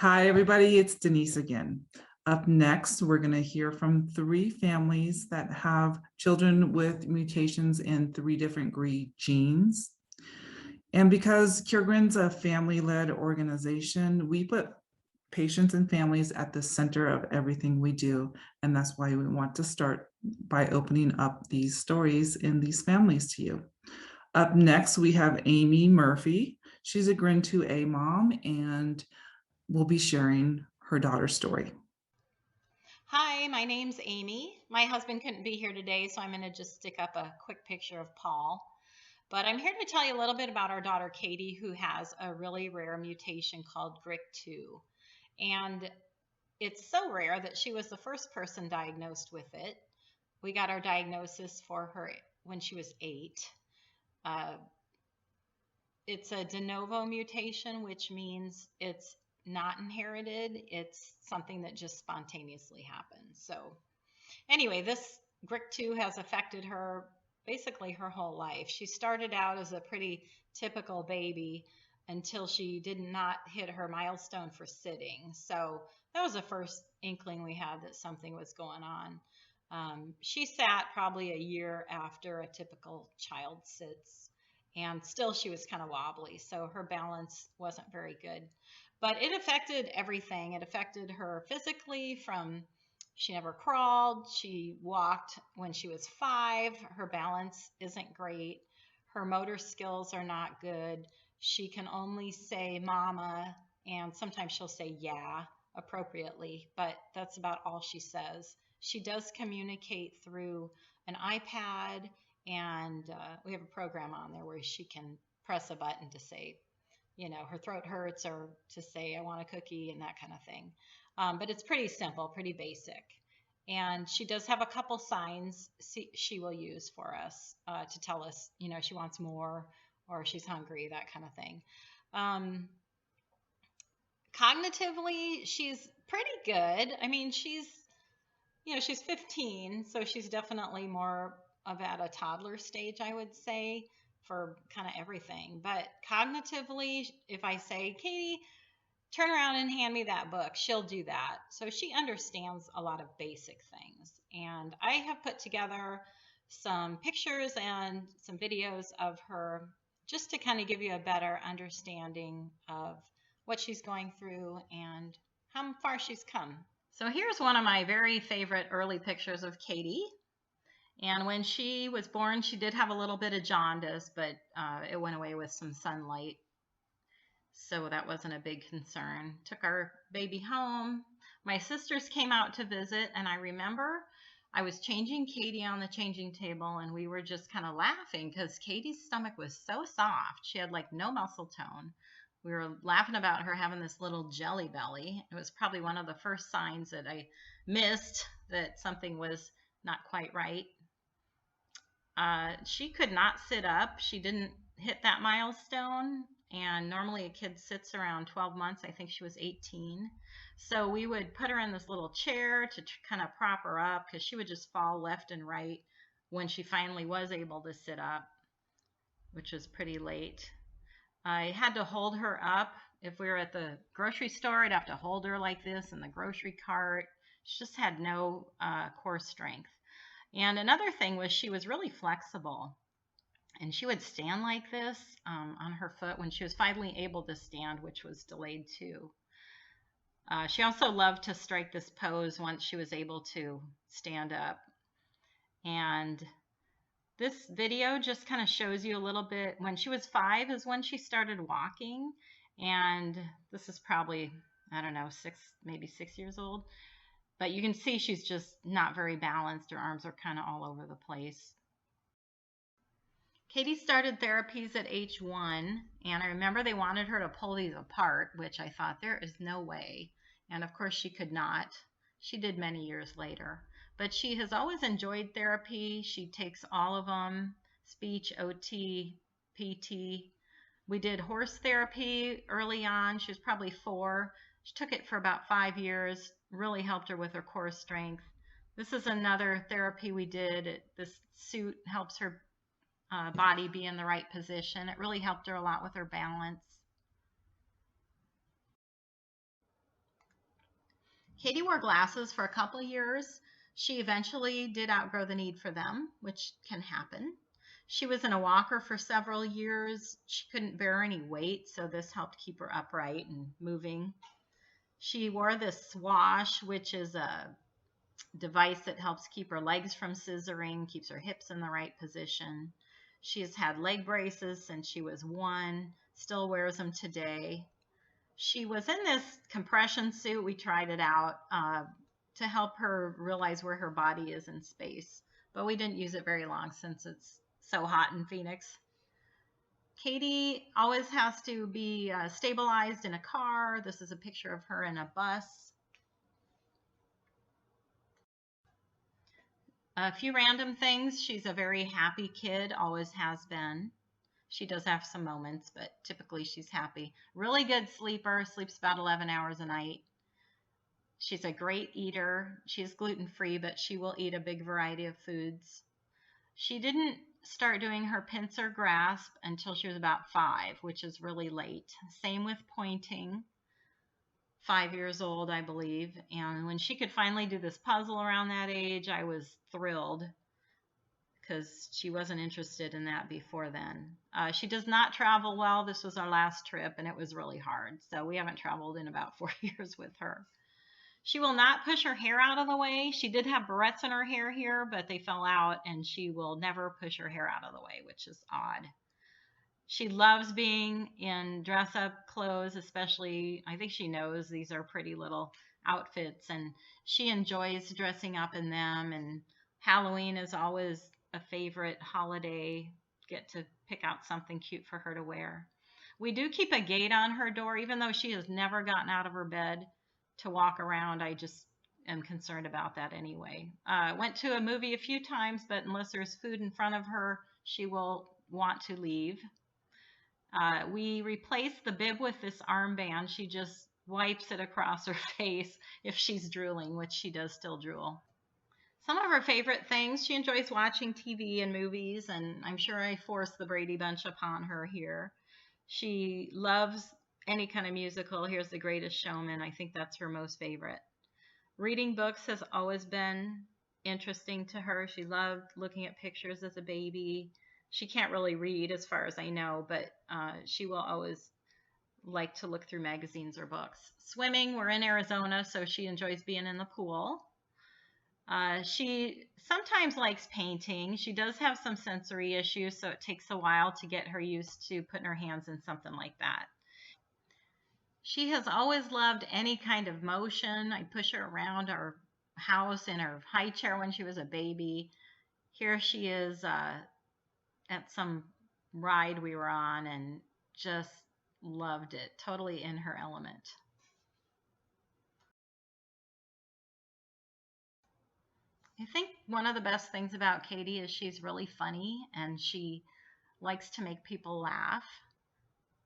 Hi, everybody. It's Denise again. Up next, we're going to hear from 3 families that have children with mutations in 3 different GRIN genes. And because CureGRIN's a family-led organization, we put patients and families at the center of everything we do. And that's why we want to start by opening up these stories in these families to you. Up next, we have Amy Murphy. She's a GRIN 2A mom and will be sharing her daughter's story. Hi, my name's Amy. My husband couldn't be here today, so I'm going to just stick up a quick picture of Paul. But I'm here to tell you a little bit about our daughter Katie, who has a really rare mutation called GRIK2. And it's so rare that she was the first person diagnosed with it. We got our diagnosis for her when she was 8. It's a de novo mutation, which means it's not inherited. It's something that just spontaneously happens. So anyway, this GRIK2 has affected her basically her whole life. She started out as a pretty typical baby until she did not hit her milestone for sitting. So that was the first inkling we had that something was going on. She sat probably a year after a typical child sits, and still she was kind of wobbly, so her balance wasn't very good. But it affected everything. It affected her physically from she never crawled. She walked when she was 5. Her balance isn't great. Her motor skills are not good. She can only say mama, and sometimes she'll say yeah appropriately, but that's about all she says. She does communicate through an iPad, and we have a program on there where she can press a button to say, you know, her throat hurts, or to say I want a cookie and that kind of thing. But it's pretty simple, pretty basic. And she does have a couple signs she will use for us to tell us, you know, she wants more or she's hungry, that kind of thing. Cognitively, she's pretty good. I mean, she's 15, so she's definitely more of at a toddler stage, I would say, for kind of everything. But cognitively, if I say, Katie, turn around and hand me that book, she'll do that. So she understands a lot of basic things. And I have put together some pictures and some videos of her just to kind of give you a better understanding of what she's going through and how far she's come. So here's one of my very favorite early pictures of Katie. And when she was born, she did have a little bit of jaundice, but it went away with some sunlight. So that wasn't a big concern. Took our baby home. My sisters came out to visit, and I remember I was changing Katie on the changing table, and we were just kind of laughing because Katie's stomach was so soft. She had like no muscle tone. We were laughing about her having this little jelly belly. It was probably one of the first signs that I missed that something was not quite right. She could not sit up. She didn't hit that milestone. And normally a kid sits around 12 months. I think she was 18. So we would put her in this little chair to kind of prop her up because she would just fall left and right when she finally was able to sit up, which was pretty late. I had to hold her up. If we were at the grocery store, I'd have to hold her like this in the grocery cart. She just had no core strength. And another thing was she was really flexible. And she would stand like this on her foot when she was finally able to stand, which was delayed too. She also loved to strike this pose once she was able to stand up. And this video just kind of shows you a little bit. When she was 5 is when she started walking. And this is probably, I don't know, maybe 6 years old. But you can see she's just not very balanced. Her arms are kind of all over the place. Katie started therapies at age 1, and I remember they wanted her to pull these apart, which I thought there is no way. And of course she could not. She did many years later. But she has always enjoyed therapy. She takes all of them, speech, OT, PT. We did horse therapy early on. She was probably 4. She took it for about 5 years, really helped her with her core strength. This is another therapy we did. This suit helps her body be in the right position. It really helped her a lot with her balance. Katie wore glasses for a couple of years. She eventually did outgrow the need for them, which can happen. She was in a walker for several years. She couldn't bear any weight, so this helped keep her upright and moving. She wore this swash, which is a device that helps keep her legs from scissoring, keeps her hips in the right position. She has had leg braces since she was 1, still wears them today. She was in this compression suit. We tried it out to help her realize where her body is in space, but we didn't use it very long since it's so hot in Phoenix. Katie always has to be stabilized in a car. This is a picture of her in a bus. A few random things. She's a very happy kid, always has been. She does have some moments, but typically she's happy. Really good sleeper, sleeps about 11 hours a night. She's a great eater. She's gluten-free, but she will eat a big variety of foods. She didn't start doing her pincer grasp until she was about 5, which is really late. Same with pointing. 5 years old, I believe. And when she could finally do this puzzle around that age, I was thrilled because she wasn't interested in that before then. She does not travel well. This was our last trip, and it was really hard. So we haven't traveled in about 4 years with her. She will not push her hair out of the way. She did have barrettes in her hair here, but they fell out, and she will never push her hair out of the way, which is odd. She loves being in dress-up clothes, especially, I think she knows these are pretty little outfits, and she enjoys dressing up in them, and Halloween is always a favorite holiday. Get to pick out something cute for her to wear. We do keep a gate on her door, even though she has never gotten out of her bed to walk around. I just am concerned about that anyway. Went to a movie a few times, but unless there's food in front of her, she will want to leave. We replaced the bib with this armband. She just wipes it across her face if she's drooling, which she does still drool. Some of her favorite things, she enjoys watching TV and movies, and I'm sure I forced the Brady Bunch upon her here. She loves any kind of musical. Here's The Greatest Showman. I think that's her most favorite. Reading books has always been interesting to her. She loved looking at pictures as a baby. She can't really read as far as I know, but she will always like to look through magazines or books. Swimming, we're in Arizona, so she enjoys being in the pool. She sometimes likes painting. She does have some sensory issues, so it takes a while to get her used to putting her hands in something like that. She has always loved any kind of motion. I push her around our house in her high chair when she was a baby. Here she is at some ride we were on and just loved it. Totally in her element. I think one of the best things about Katie is she's really funny and she likes to make people laugh.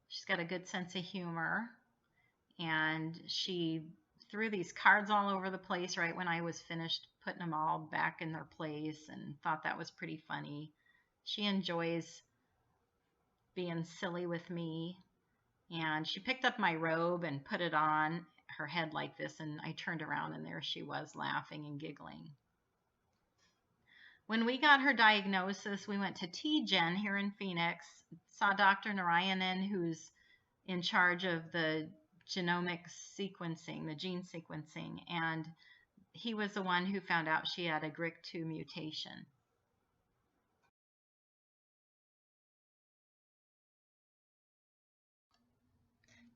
She's got a good sense of humor, and she threw these cards all over the place right when I was finished putting them all back in their place and thought that was pretty funny. She enjoys being silly with me, and she picked up my robe and put it on her head like this, and I turned around and there she was laughing and giggling. When we got her diagnosis, we went to TGen here in Phoenix, saw Dr. Narayanan, who's in charge of the genomic sequencing, the gene sequencing, and he was the one who found out she had a GRIK2 mutation.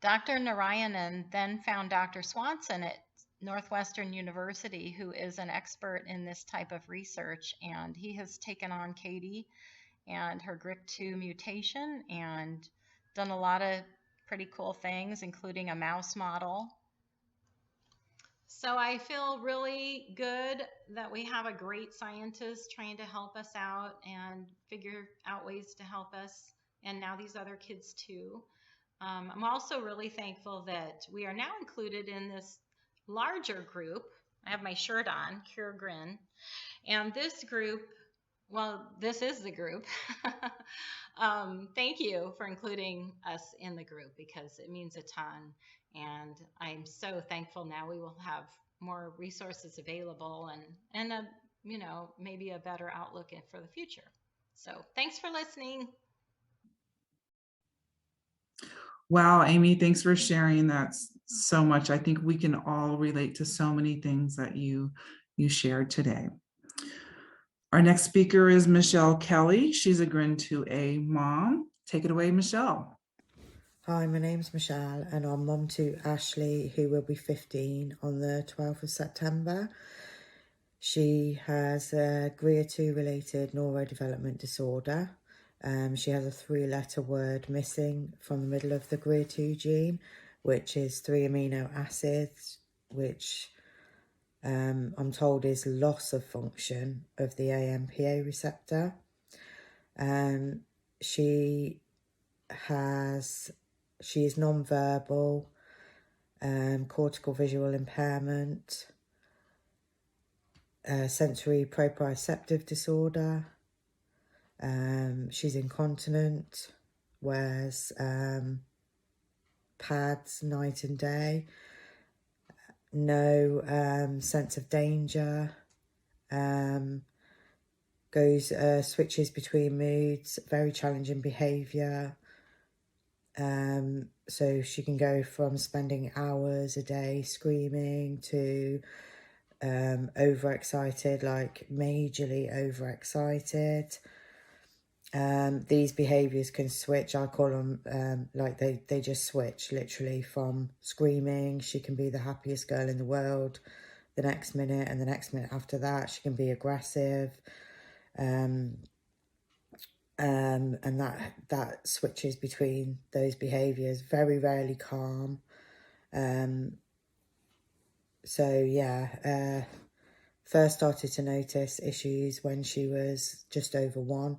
Dr. Narayanan then found Dr. Swanson at Northwestern University, who is an expert in this type of research, and he has taken on Katie and her GRIK2 mutation and done a lot of pretty cool things, including a mouse model. So I feel really good that we have a great scientist trying to help us out and figure out ways to help us, and now these other kids too. I'm also really thankful that we are now included in this larger group. I have my shirt on, CureGRIN, and this group, well, this is the group. Thank you for including us in the group because it means a ton, and I'm so thankful now we will have more resources available and a, maybe a better outlook for the future. So thanks for listening. Wow, Amy, thanks for sharing that so much. I think we can all relate to so many things that you shared today. Our next speaker is Michelle Kelly. She's a GRIN 2A mom. Take it away, Michelle. Hi, my name's Michelle and I'm mum to Ashley, who will be 15 on the 12th of September. She has a GRIA 2 related neurodevelopment disorder. She has a 3-letter word missing from the middle of the GRIA 2 gene, which is 3 amino acids, which I'm told is loss of function of the AMPA receptor. She is non-verbal, cortical visual impairment, sensory proprioceptive disorder. She's incontinent, wears pads night and day, no sense of danger, switches between moods, very challenging behaviour. So she can go from spending hours a day screaming to overexcited, like majorly overexcited. These behaviours can switch. I call them like they just switch literally from screaming. She can be the happiest girl in the world the next minute, and the next minute after that she can be aggressive. And that switches between those behaviours, very rarely calm. First started to notice issues when she was just over 1.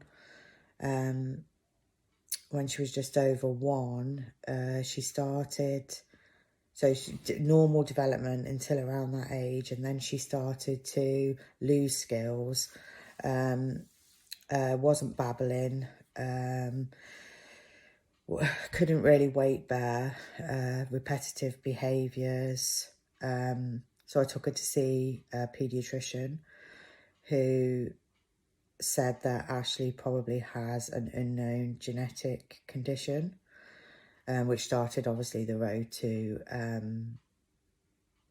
When she was just over 1, she started, normal development until around that age, and then she started to lose skills. Wasn't babbling, couldn't really weight bear, repetitive behaviours. So I took her to see a paediatrician who said that Ashley probably has an unknown genetic condition, which started obviously the road to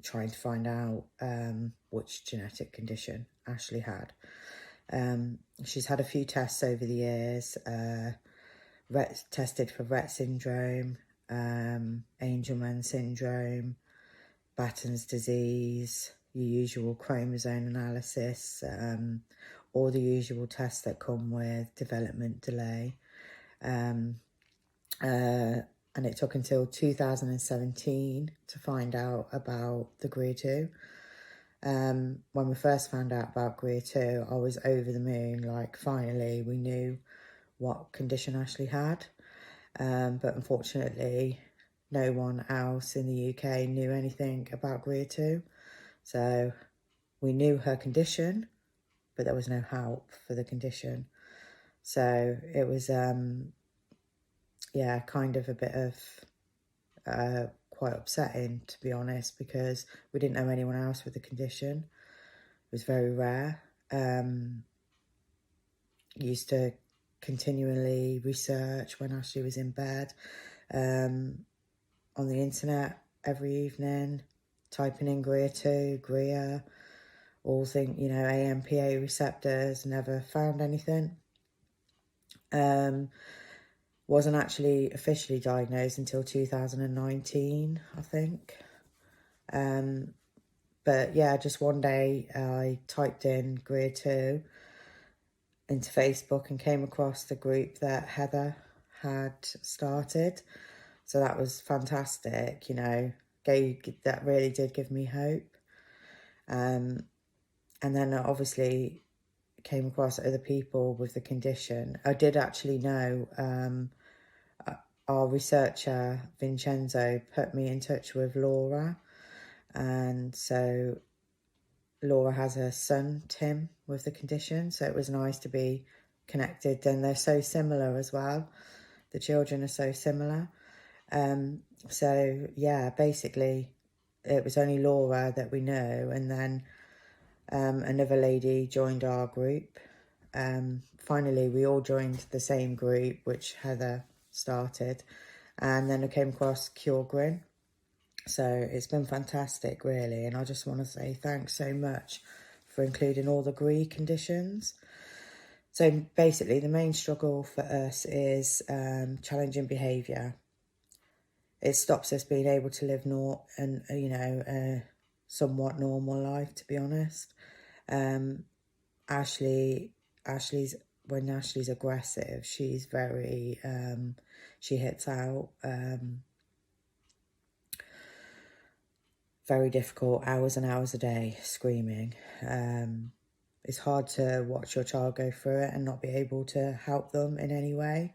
trying to find out which genetic condition Ashley had. She's had a few tests over the years, tested for Rett syndrome, Angelman syndrome, Batten's disease, your usual chromosome analysis, all the usual tests that come with development delay. And it took until 2017 to find out about the GRIA 2. When we first found out about GRIA 2, I was over the moon, like finally we knew what condition Ashley had. But unfortunately, no one else in the UK knew anything about GRIA 2. So we knew her condition, but there was no help for the condition. So it was, kind of a bit of quite upsetting, to be honest, because we didn't know anyone else with the condition. It was very rare. Used to continually research when Ashley was in bed, on the internet every evening, typing in GRIA 2, GRIA, all think, AMPA receptors, never found anything. Wasn't actually officially diagnosed until 2019, I think. But yeah, just one day I typed in GRIA 2 into Facebook and came across the group that Heather had started. So that was fantastic, that really did give me hope. And then I obviously came across other people with the condition. I did actually know our researcher, Vincenzo, put me in touch with Laura. And so Laura has a son, Tim, with the condition. So it was nice to be connected. And they're so similar as well. The children are so similar. So yeah, basically it was only Laura that we knew, and then another lady joined our group. Finally, we all joined the same group, which Heather started, and then I came across CureGRIN. So it's been fantastic, really, and I just want to say thanks so much for including all the GRIA conditions. So basically, the main struggle for us is challenging behaviour. It stops us being able to live a somewhat normal life, to be honest. When Ashley's aggressive, she's very, she hits out, very difficult, hours and hours a day, screaming. It's hard to watch your child go through it and not be able to help them in any way.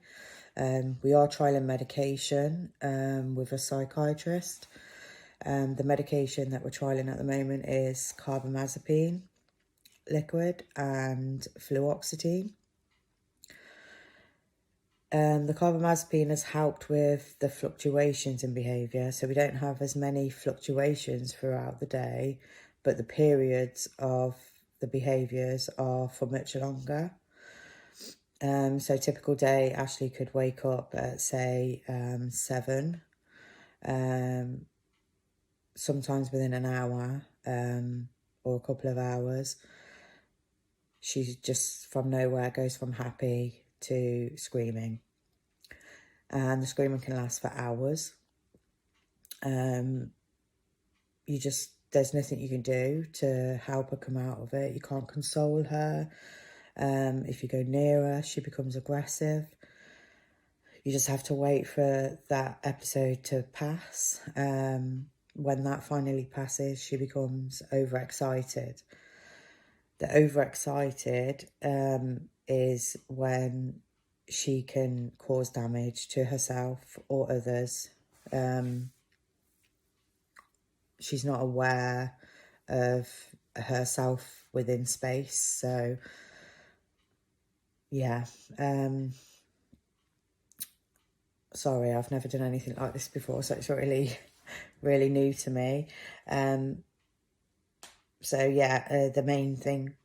We are trialling medication with a psychiatrist. The medication that we're trialling at the moment is carbamazepine liquid and fluoxetine. The carbamazepine has helped with the fluctuations in behaviour, so we don't have as many fluctuations throughout the day, but the periods of the behaviours are for much longer. So typical day, Ashley could wake up at, say, 7, sometimes within an hour or a couple of hours. She just, from nowhere, goes from happy to screaming. And the screaming can last for hours. There's nothing you can do to help her come out of it. You can't console her. If you go near her, she becomes aggressive. You just have to wait for that episode to pass. When that finally passes, she becomes overexcited. The overexcited is when she can cause damage to herself or others. She's not aware of herself within space, so yeah. Sorry, I've never done anything like this before, so it's really, really new to me. So yeah, the main thing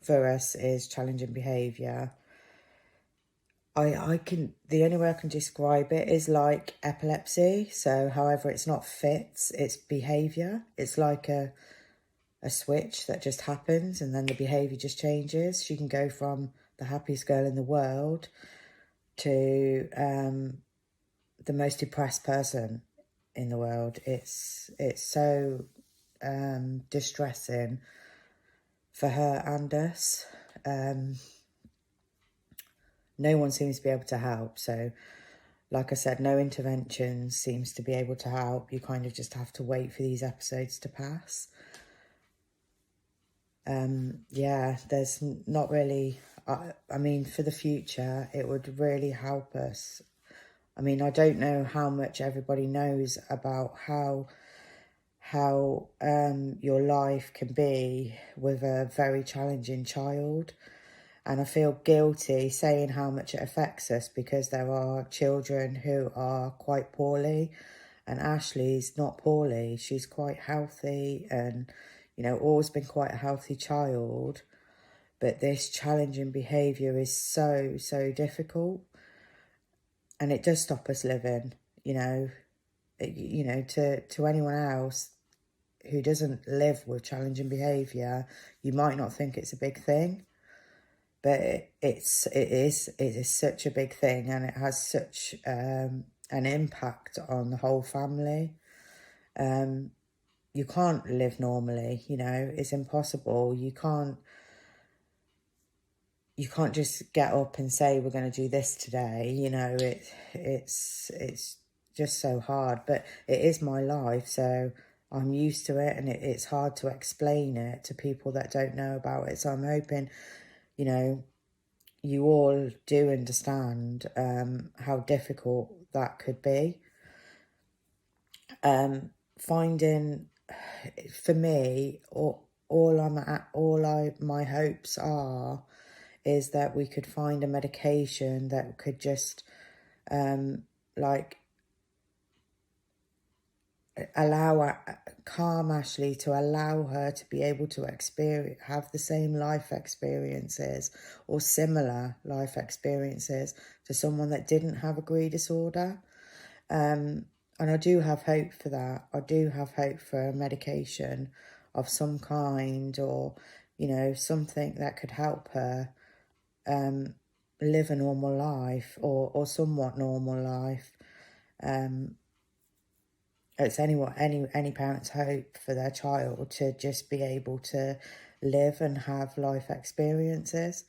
for us is challenging behaviour. The only way I can describe it is like epilepsy. So however, it's not fits, it's behaviour. It's like a switch that just happens and then the behaviour just changes. She can go from the happiest girl in the world to the most depressed person in the world. It's so distressing for her and us. No one seems to be able to help. So, like I said, no intervention seems to be able to help. You kind of just have to wait for these episodes to pass. Yeah, there's not really... I mean, for the future, it would really help us. I mean, I don't know how much everybody knows about how your life can be with a very challenging child. And I feel guilty saying how much it affects us because there are children who are quite poorly, and Ashley's not poorly. She's quite healthy and, always been quite a healthy child. But this challenging behaviour is so, so difficult. And it does stop us living, to anyone else who doesn't live with challenging behaviour, you might not think it's a big thing. But it is such a big thing, and it has such an impact on the whole family. You can't live normally, it's impossible. You can't just get up and say we're going to do this today. It's just so hard, but it is my life, so I'm used to it, and it's hard to explain it to people that don't know about it. So I'm hoping, you all do understand how difficult that could be. Finding, for me, my hopes is that we could find a medication that could just calm Ashley, to allow her to be able to have the same life experiences or similar life experiences to someone that didn't have a GRIA disorder. And I do have hope for that. I do have hope for a medication of some kind, or, you know, something that could help her live a normal life, or somewhat normal life. It's any parent's hope for their child to just be able to live and have life experiences.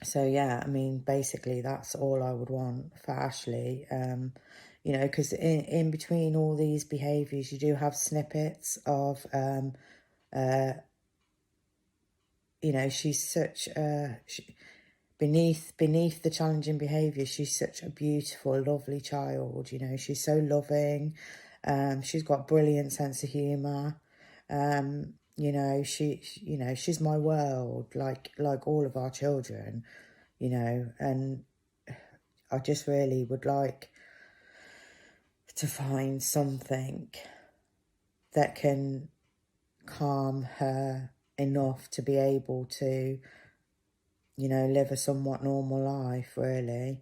So yeah, I mean, basically that's all I would want for Ashley. You know, because in between all these behaviours, you do have snippets of, you know, she's such beneath the challenging behaviour, she's such a beautiful, lovely child. You know, she's so loving. She's got a brilliant sense of humour. You know, she's my world, like all of our children, you know, and I just really would like to find something that can calm her enough to be able to, you know, live a somewhat normal life, really.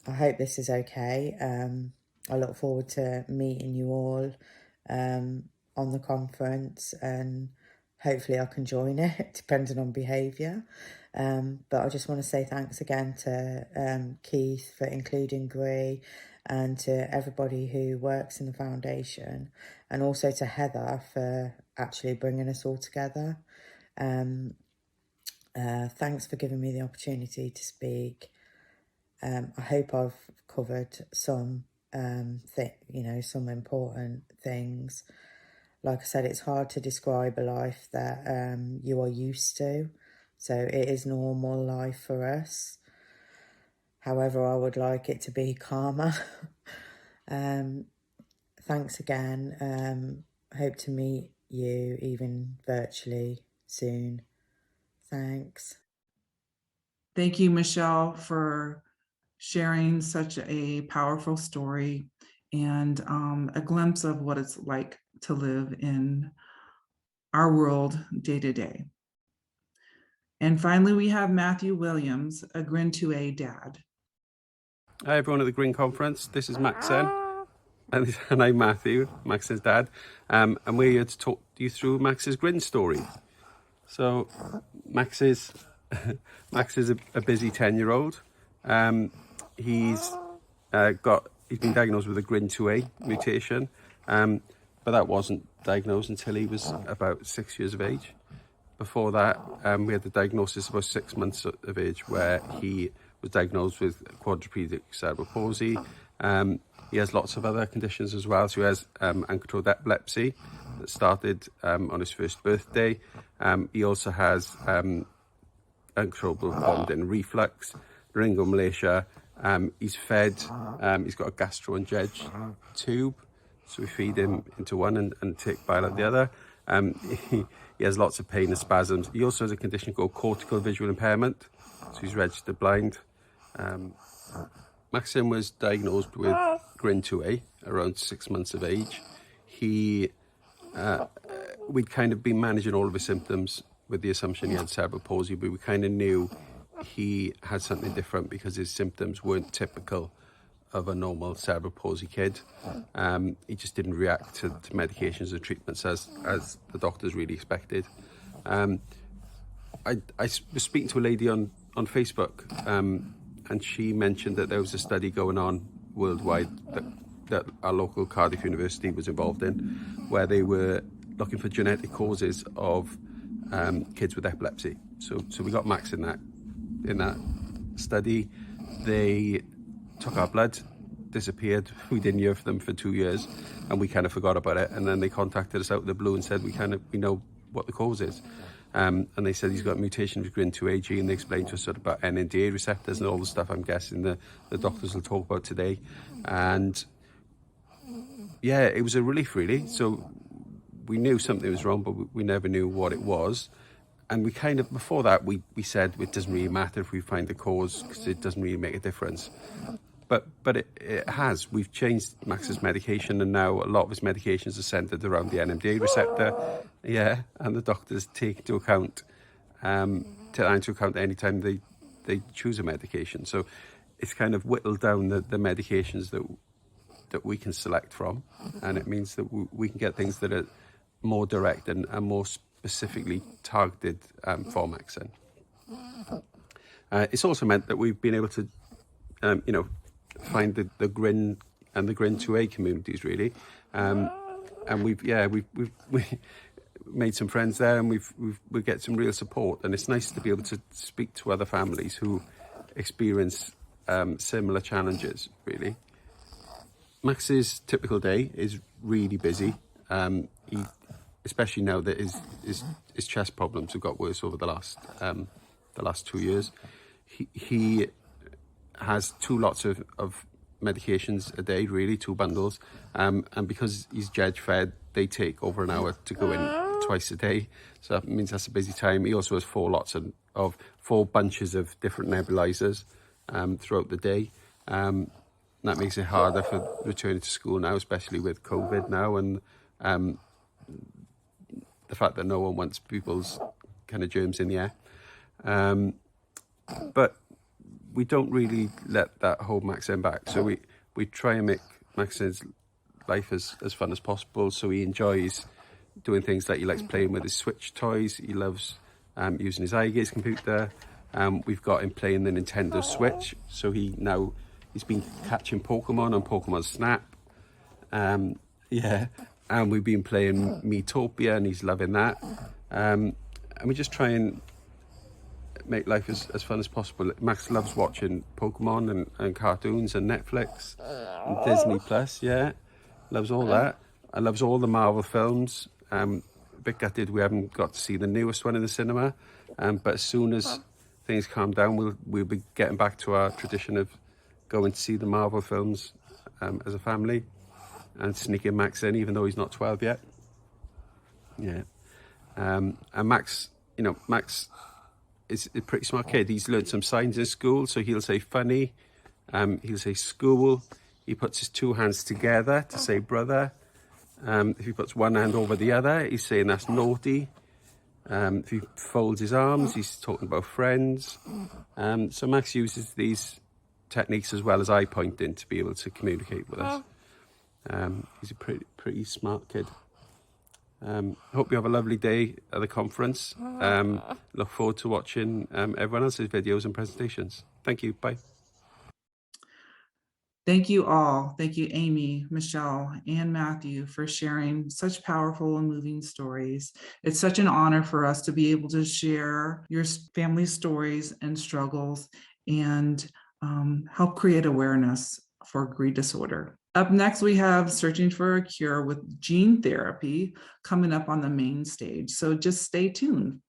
I hope this is okay. I look forward to meeting you all on the conference, and hopefully I can join it, depending on behaviour. But I just want to say thanks again to Keith for including GRIA, and to everybody who works in the foundation, and also to Heather for actually bringing us all together. Thanks for giving me the opportunity to speak. I hope I've covered some some important things. Like I said, it's hard to describe a life that you are used to. So it is normal life for us. However, I would like it to be calmer. Thanks again. Hope to meet you even virtually soon. Thanks. Thank you, Michelle, for sharing such a powerful story and a glimpse of what it's like to live in our world day to day. And finally, we have Matthew Williams, a GRIN 2A dad. Hi everyone at the GRIN conference. This is Maxen, and I'm Matthew, Max's dad, and we're here to talk you through Max's GRIN story. So Max is a busy 10-year-old. He's been diagnosed with a GRIN 2A mutation, but that wasn't diagnosed until he was about 6 years of age. Before that, we had the diagnosis about 6 months of age, where he was diagnosed with quadriplegic cerebral palsy. He has lots of other conditions as well. So he has uncontrolled epilepsy that started on his first birthday. He also has uncontrollable vomiting reflux, laryngomalacia. He's fed, he's got a gastroenterology tube, so we feed him into one and take bile out the other. He has lots of pain and spasms. He also has a condition called cortical visual impairment, so he's registered blind. Maxim was diagnosed with GRIN 2A around 6 months of age. We'd kind of been managing all of his symptoms with the assumption he had cerebral palsy, but we kind of knew he had something different because his symptoms weren't typical of a normal cerebral palsy kid. He just didn't react to medications or treatments as the doctors really expected. I was speaking to a lady on Facebook, and she mentioned that there was a study going on worldwide that our local Cardiff University was involved in, where they were looking for genetic causes of kids with epilepsy. So we got Max in that study. They took our blood, disappeared. We didn't hear from them for 2 years, and we kind of forgot about it. And then they contacted us out of the blue and said we know what the cause is. And they said he's got a mutation of GRIN 2A gene, and they explained to us sort of about NMDA receptors and all the stuff I'm guessing the doctors will talk about today. And yeah, it was a relief really. So we knew something was wrong, but we never knew what it was. And we kind of, before that, we said it doesn't really matter if we find the cause, because it doesn't really make a difference. but it has. We've changed Max's medication, and now a lot of his medications are centered around the NMDA receptor. Yeah, and the doctors take into account anytime they choose a medication. So it's kind of whittled down the medications that we can select from, and it means that we can get things that are more direct and more specifically targeted for Maxine. It's also meant that we've been able to, find the GRIN and the GRIN 2A communities really, and we've made some friends there, and we get some real support, and it's nice to be able to speak to other families who experience similar challenges really. Max's typical day is really busy. He, especially now that his chest problems have got worse over the last 2 years. He has 2 lots of medications a day, really, 2 bundles. And because he's judge fed, they take over an hour to go in twice a day. So that means that's a busy time. He also has 4 lots of 4 bunches of different nebulizers throughout the day. That makes it harder for returning to school now, especially with COVID now, and the fact that no one wants people's kind of germs in the air. But we don't really let that hold Maxine back. So we try and make Maxine's life as fun as possible. So he enjoys doing things like he likes playing with his Switch toys. He loves using his eye gaze computer. We've got him playing the Nintendo Switch. So he's been catching Pokemon on Pokemon Snap. And we've been playing Miitopia, and he's loving that. And we just try and make life as fun as possible. Max loves watching Pokemon and cartoons and Netflix and Disney Plus, loves all that. And loves all the Marvel films. A bit gutted we haven't got to see the newest one in the cinema. But as soon as things calm down, we'll be getting back to our tradition of going to see the Marvel films as a family, and sneaking Max in, even though he's not 12 yet. And Max is a pretty smart kid. He's learned some signs in school, so he'll say funny, he'll say school, he puts his 2 hands together to say brother. If he puts one hand over the other, he's saying that's naughty. If he folds his arms, he's talking about friends. So Max uses these techniques as well as eye pointing to be able to communicate with us. He's a pretty smart kid. Hope you have a lovely day at the conference. Look forward to watching everyone else's videos and presentations. Thank you. Bye. Thank you all. Thank you, Amy, Michelle, and Matthew, for sharing such powerful and moving stories. It's such an honor for us to be able to share your family stories and struggles and help create awareness for GRIN disorder. Up next, we have Searching for a Cure with Gene Therapy coming up on the main stage. So just stay tuned.